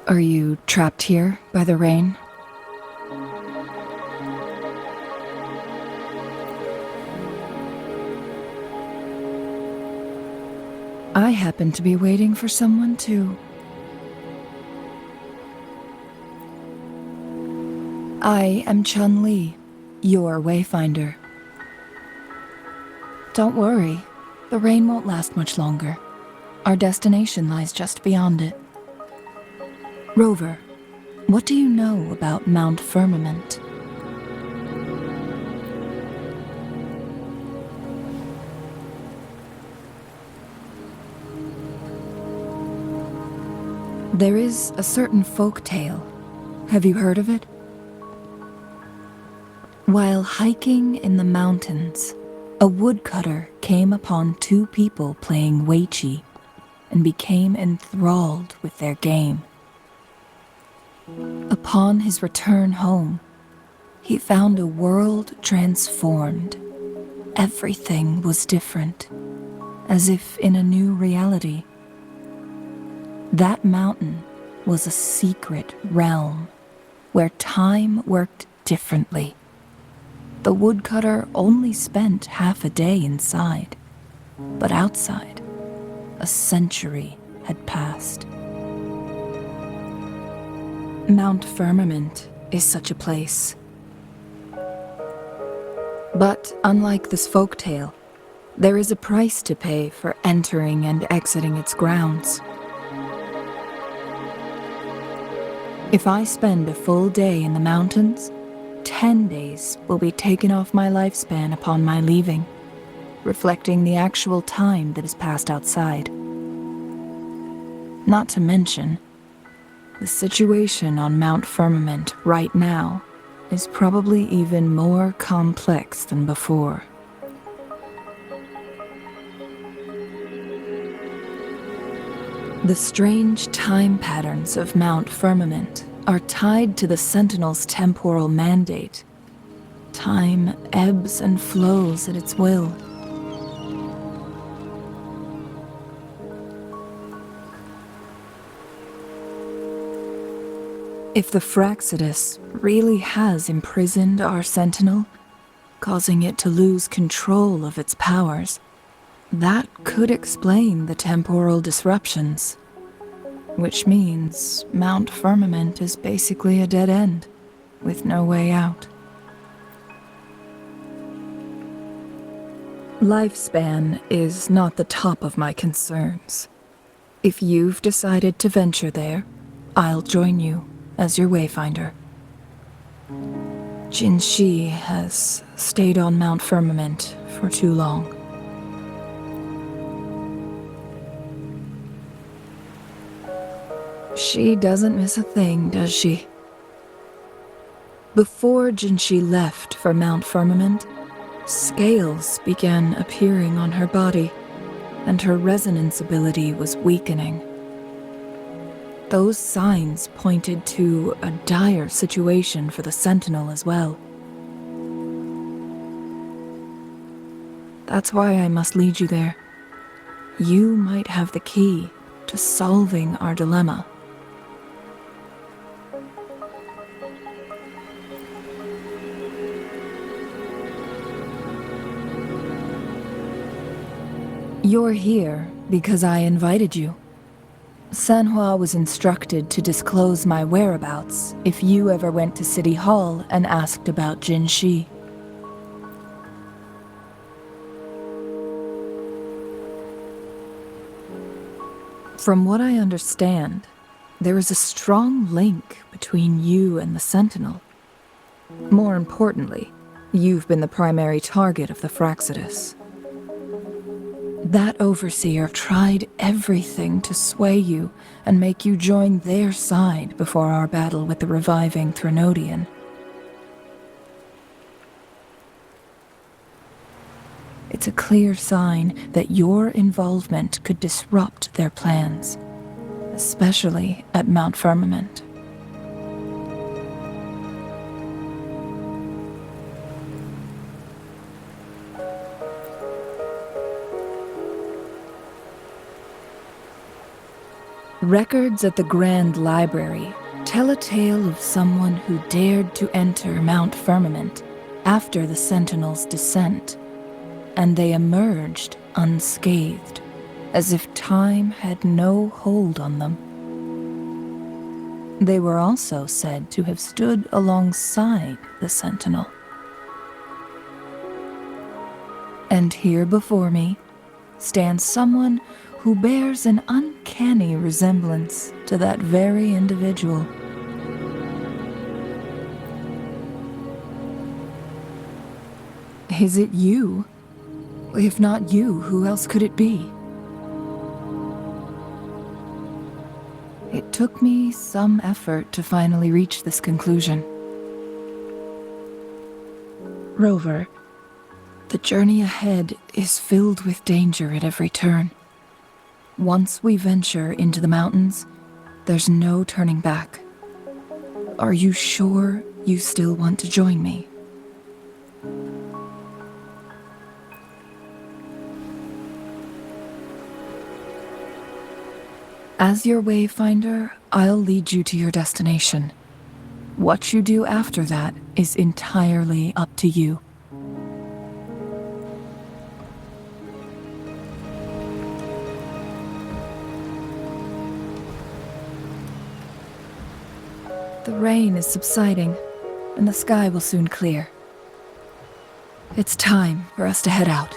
Are you trapped here by the rain? I happen to be waiting for someone too. I am Changli, your wayfinder. Don't worry, the rain won't last much longer. Our destination lies just beyond it. Rover, what do you know about Mount Firmament? There is a certain folk tale. Have you heard of it? While hiking in the mountains, a woodcutter came upon two people playing weiqi and became enthralled with their game. Upon his return home, he found a world transformed. Everything was different, as if in a new reality. That mountain was a secret realm where time worked differently. The woodcutter only spent half a day inside, but outside, a century had passed. Mount Firmament is such a place. But unlike this folktale, there is a price to pay for entering and exiting its grounds. If I spend a full day in the mountains, 10 days will be taken off my lifespan upon my leaving, reflecting the actual time that is passed outside. Not to mention, the situation on Mount Firmament right now is probably even more complex than before. The strange time patterns of Mount Firmament are tied to the Sentinel's temporal mandate. Time ebbs and flows at its will. If the Fractsidus really has imprisoned our Sentinel, causing it to lose control of its powers, that could explain the temporal disruptions. Which means Mount Firmament is basically a dead end, with no way out. Lifespan is not the top of my concerns. If you've decided to venture there, I'll join you as your wayfinder. Jinshi has stayed on Mount Firmament for too long. She doesn't miss a thing, does she? Before Jinshi left for Mount Firmament, scales began appearing on her body, and her resonance ability was weakening. Those signs pointed to a dire situation for the Sentinel as well. That's why I must lead you there. You might have the key to solving our dilemma. You're here because I invited you. Sanhua was instructed to disclose my whereabouts if you ever went to City Hall and asked about Jinshi. From what I understand, there is a strong link between you and the Sentinel. More importantly, you've been the primary target of the Fractsidus. That overseer tried everything to sway you and make you join their side before our battle with the reviving Threnodian. It's a clear sign that your involvement could disrupt their plans, especially at Mount Firmament. Records at the Grand Library tell a tale of someone who dared to enter Mount Firmament after the Sentinels' descent, and they emerged unscathed, as if time had no hold on them. They were also said to have stood alongside the Sentinel. And here before me stands someone who bears an uncanny resemblance to that very individual. Is it you? If not you, who else could it be? It took me some effort to finally reach this conclusion. Rover, the journey ahead is filled with danger at every turn. Once we venture into the mountains, there's no turning back. Are you sure you still want to join me? As your wayfinder, I'll lead you to your destination. What you do after that is entirely up to you. The rain is subsiding, and the sky will soon clear. It's time for us to head out.